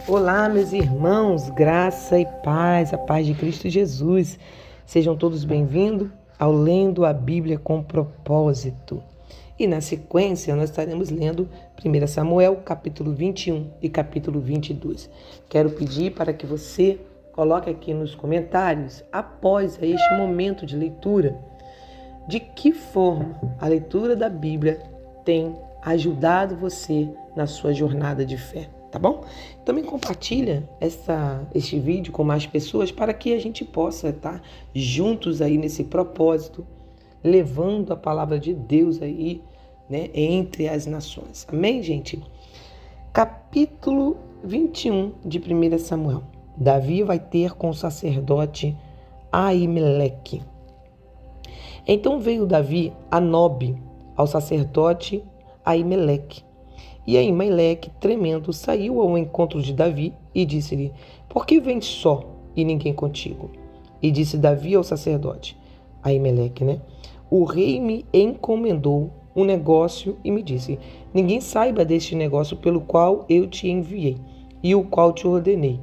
Olá, meus irmãos, graça e paz, a paz de Cristo Jesus. Sejam todos bem-vindos ao Lendo a Bíblia com Propósito. E na sequência, nós estaremos lendo 1 Samuel, capítulo 21 e capítulo 22. Quero pedir para que você coloque aqui nos comentários, após este momento de leitura, de que forma a leitura da Bíblia tem ajudado você na sua jornada de fé. Tá bom? Também compartilha este vídeo com mais pessoas para que a gente possa estar juntos aí nesse propósito, levando a palavra de Deus aí, né, entre as nações. Amém, gente? Capítulo 21 de 1 Samuel. Davi vai ter com o sacerdote Aimeleque. Então veio Davi a Nobe, ao sacerdote Aimeleque. E Aimeleque, tremendo, saiu ao encontro de Davi e disse-lhe: por que vens só e ninguém contigo? E disse Davi ao sacerdote, Aimeleque, né? O rei me encomendou um negócio e me disse: ninguém saiba deste negócio pelo qual eu te enviei e o qual te ordenei.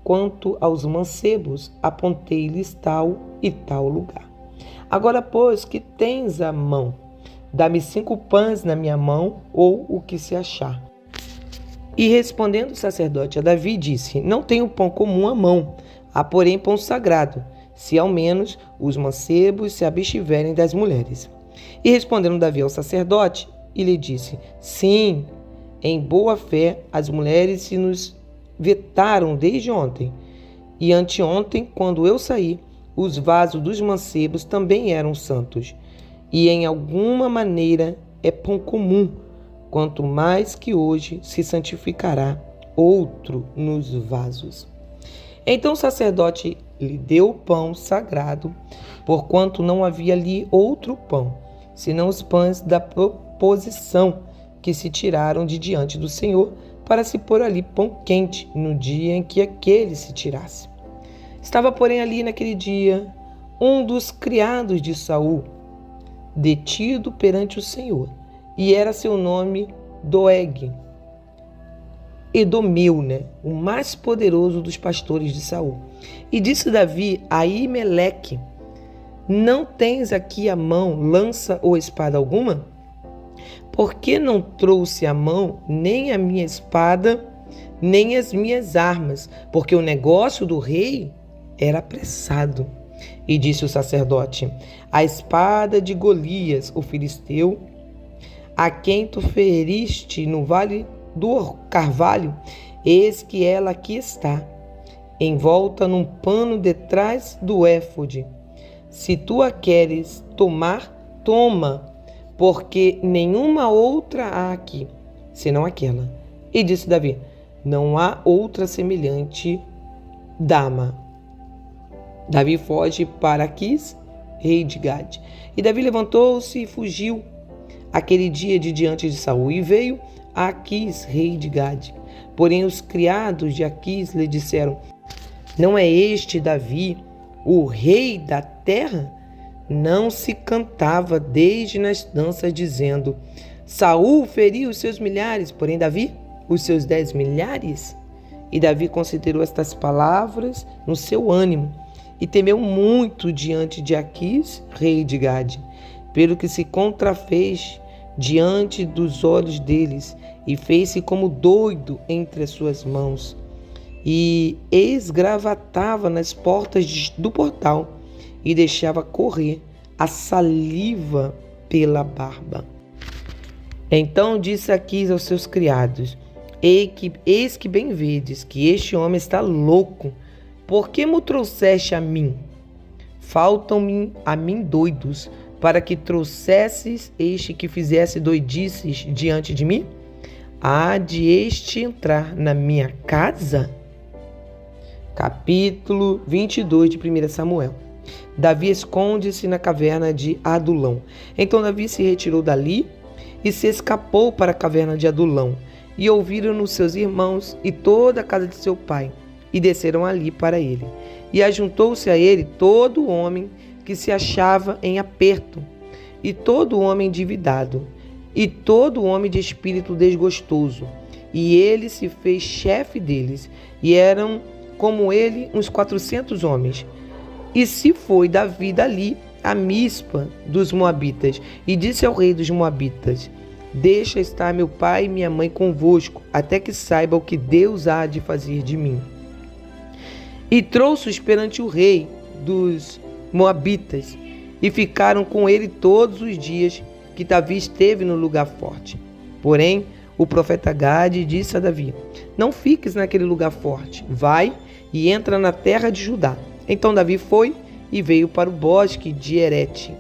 Quanto aos mancebos, apontei-lhes tal e tal lugar. Agora, pois, que tens à mão? Dá-me 5 pães na minha mão, ou o que se achar. E respondendo o sacerdote a Davi, disse: não tenho pão comum à mão, há porém pão sagrado, se ao menos os mancebos se abstiverem das mulheres. E respondendo Davi ao sacerdote, e lhe disse: sim, em boa fé as mulheres se nos vetaram desde ontem. E anteontem, quando eu saí, os vasos dos mancebos também eram santos. E em alguma maneira é pão comum, quanto mais que hoje se santificará outro nos vasos. Então o sacerdote lhe deu o pão sagrado, porquanto não havia ali outro pão, senão os pães da proposição que se tiraram de diante do Senhor, para se pôr ali pão quente no dia em que aquele se tirasse. Estava, porém, ali naquele dia um dos criados de Saul, detido perante o Senhor, e era seu nome Doeg, Edomeu, né? O mais poderoso dos pastores de Saul. E disse Davi a Aimeleque: não tens aqui à mão lança ou espada alguma? Por que não trouxe à mão nem a minha espada, nem as minhas armas? Porque o negócio do rei era apressado. E disse o sacerdote: a espada de Golias, o filisteu, a quem tu feriste no vale do carvalho, eis que ela aqui está, envolta num pano detrás do éfode. Se tu a queres tomar, toma, porque nenhuma outra há aqui, senão aquela. E disse Davi: não há outra semelhante, dama. Davi foge para Aquis, rei de Gade. E Davi levantou-se e fugiu aquele dia de diante de Saul, e veio a Aquis, rei de Gade. Porém os criados de Aquis lhe disseram: não é este Davi, o rei da terra? Não se cantava desde nas danças, dizendo: Saul feriu os seus milhares, porém Davi os seus 10 milhares? E Davi considerou estas palavras no seu ânimo, e temeu muito diante de Aquis, rei de Gade, pelo que se contrafez diante dos olhos deles, e fez-se como doido entre as suas mãos, e esgravatava nas portas do portal, e deixava correr a saliva pela barba. Então disse Aquis aos seus criados: eis que bem vedes que este homem está louco. Por que me trouxeste a mim? Faltam-me a mim doidos, para que trouxesses este que fizesse doidices diante de mim? Há de este entrar na minha casa? Capítulo 22 de 1 Samuel. Davi esconde-se na caverna de Adulão. Então Davi se retirou dali e se escapou para a caverna de Adulão. E ouviram-no seus irmãos e toda a casa de seu pai, e desceram ali para ele. E ajuntou-se a ele todo homem que se achava em aperto, e todo homem endividado, e todo homem de espírito desgostoso, e ele se fez chefe deles, e eram como ele uns 400 homens. E se foi Davi dali a Mispa dos Moabitas, e disse ao rei dos Moabitas: deixa estar meu pai e minha mãe convosco, até que saiba o que Deus há de fazer de mim. E trouxe-os perante o rei dos Moabitas, e ficaram com ele todos os dias que Davi esteve no lugar forte. Porém, o profeta Gade disse a Davi: não fiques naquele lugar forte, vai e entra na terra de Judá. Então Davi foi e veio para o bosque de Herete.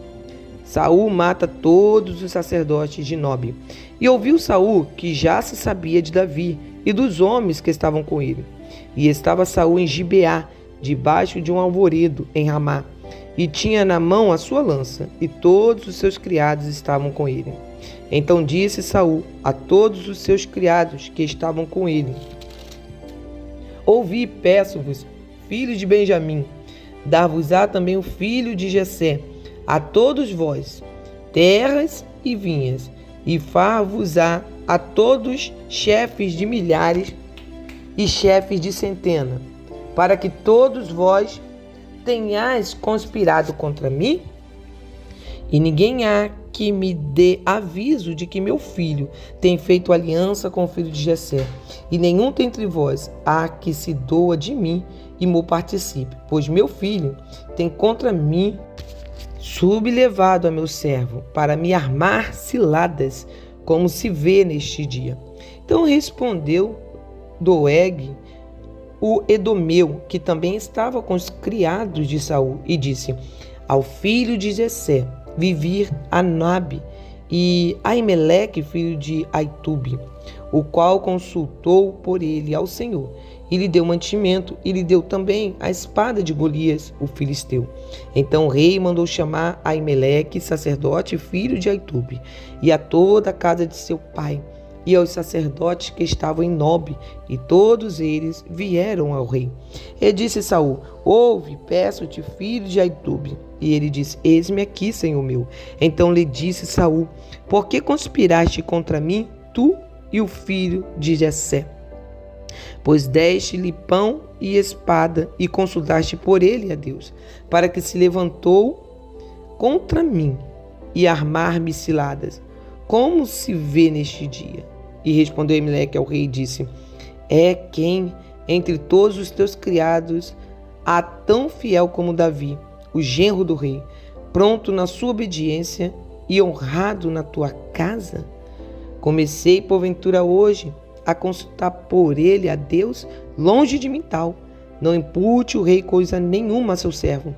Saul mata todos os sacerdotes de Nob. E ouviu Saul que já se sabia de Davi e dos homens que estavam com ele. E estava Saul em Gibeá, debaixo de um alvoredo em Ramá, e tinha na mão a sua lança, e todos os seus criados estavam com ele. Então disse Saul a todos os seus criados que estavam com ele: ouvi, peço-vos, filhos de Benjamim, dar-vos-á também o filho de Jessé, a todos vós, terras e vinhas, e far-vos-á a todos chefes de milhares e chefes de centena, para que todos vós tenhais conspirado contra mim? E ninguém há que me dê aviso de que meu filho tem feito aliança com o filho de Jessé, e nenhum dentre vós há que se doa de mim e me participe, pois meu filho tem contra mim sublevado a meu servo, para me armar ciladas, como se vê neste dia. Então respondeu Doeg, o edomeu, que também estava com os criados de Saul, e disse ao filho de Jessé: vivir Anabe, e Aimeleque, filho de Aitube, o qual consultou por ele ao Senhor, e lhe deu mantimento, e lhe deu também a espada de Golias, o filisteu. Então o rei mandou chamar Aimeleque, sacerdote, filho de Aitube, e a toda a casa de seu pai, e aos sacerdotes que estavam em Nob, e todos eles vieram ao rei. E disse Saul: ouve, peço-te, filho de Aitube. E ele disse: eis-me aqui, senhor meu. Então lhe disse Saul: por que conspiraste contra mim, tu e o filho de Jessé? Pois deste-lhe pão e espada, e consultaste por ele a Deus, para que se levantou contra mim e armar-me ciladas, como se vê neste dia. E respondeu Aimeleque ao rei e disse: é quem entre todos os teus criados há tão fiel como Davi, o genro do rei, pronto na sua obediência e honrado na tua casa? Comecei, porventura, hoje a consultar por ele a Deus? Longe de mim tal. Não impute o rei coisa nenhuma a seu servo,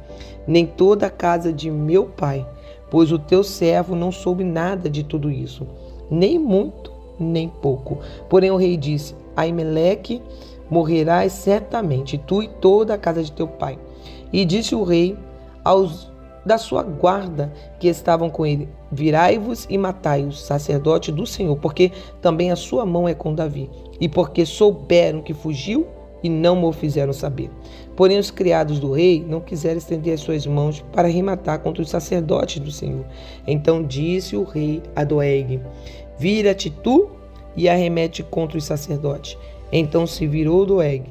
nem toda a casa de meu pai, pois o teu servo não soube nada de tudo isso, nem muito, nem pouco. Porém o rei disse: Aimeleque, morrerás certamente, tu e toda a casa de teu pai. E disse o rei aos da sua guarda que estavam com ele: virai-vos e matai-os, sacerdote do Senhor, porque também a sua mão é com Davi, e porque souberam que fugiu e não me o fizeram saber. Porém os criados do rei não quiseram estender as suas mãos para rematar contra os sacerdotes do Senhor. Então disse o rei a Doeg: vira-te tu e arremete contra os sacerdotes. Então se virou Doeg,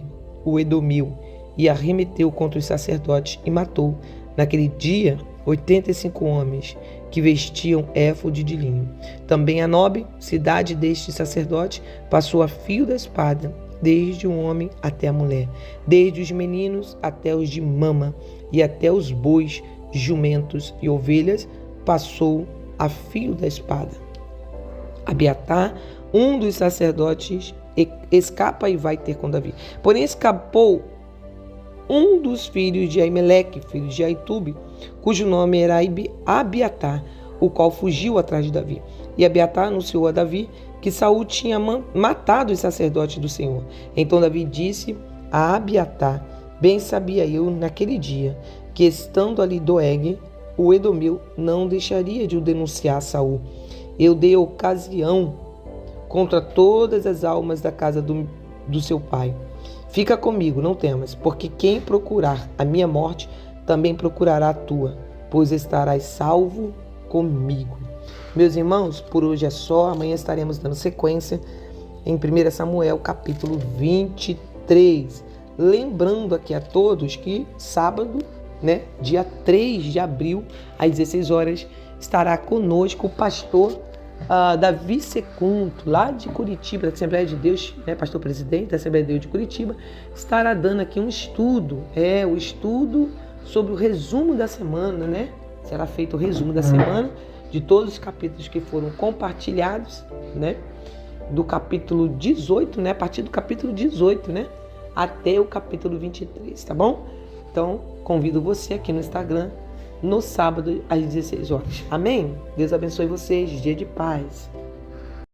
o edomeu, e arremeteu contra os sacerdotes e matou naquele dia 85 homens que vestiam éfode de linho. Também a Nob, cidade deste sacerdote, passou a fio da espada, desde o homem até a mulher, desde os meninos até os de mama, e até os bois, jumentos e ovelhas, passou a fio da espada. Abiatar, um dos sacerdotes, escapa e vai ter com Davi. Porém escapou um dos filhos de Aimeleque, filho de Aitube, cujo nome era Abiatar, o qual fugiu atrás de Davi. E Abiatar anunciou a Davi que Saul tinha matado os sacerdotes do Senhor. Então Davi disse a Abiatar: bem sabia eu naquele dia que, estando ali Doeg, o edomeu, não deixaria de o denunciar a Saul. Eu dei ocasião contra todas as almas da casa do seu pai. Fica comigo, não temas, porque quem procurar a minha morte também procurará a tua, pois estarás salvo comigo. Meus irmãos, por hoje é só. Amanhã estaremos dando sequência em 1 Samuel, capítulo 23. Lembrando aqui a todos que sábado, né, dia 3 de abril, às 16 horas, estará conosco o pastor Davi Secunto, lá de Curitiba, da Assembleia de Deus, né, pastor presidente da Assembleia de Deus de Curitiba, estará dando aqui um estudo, o estudo sobre o resumo da semana, né? Será feito o resumo da semana de todos os capítulos que foram compartilhados, né? Do capítulo 18, né? A partir do capítulo 18, né? Até o capítulo 23, tá bom? Então, convido você aqui no Instagram, no sábado, às 16 horas. Amém? Deus abençoe vocês. Dia de paz.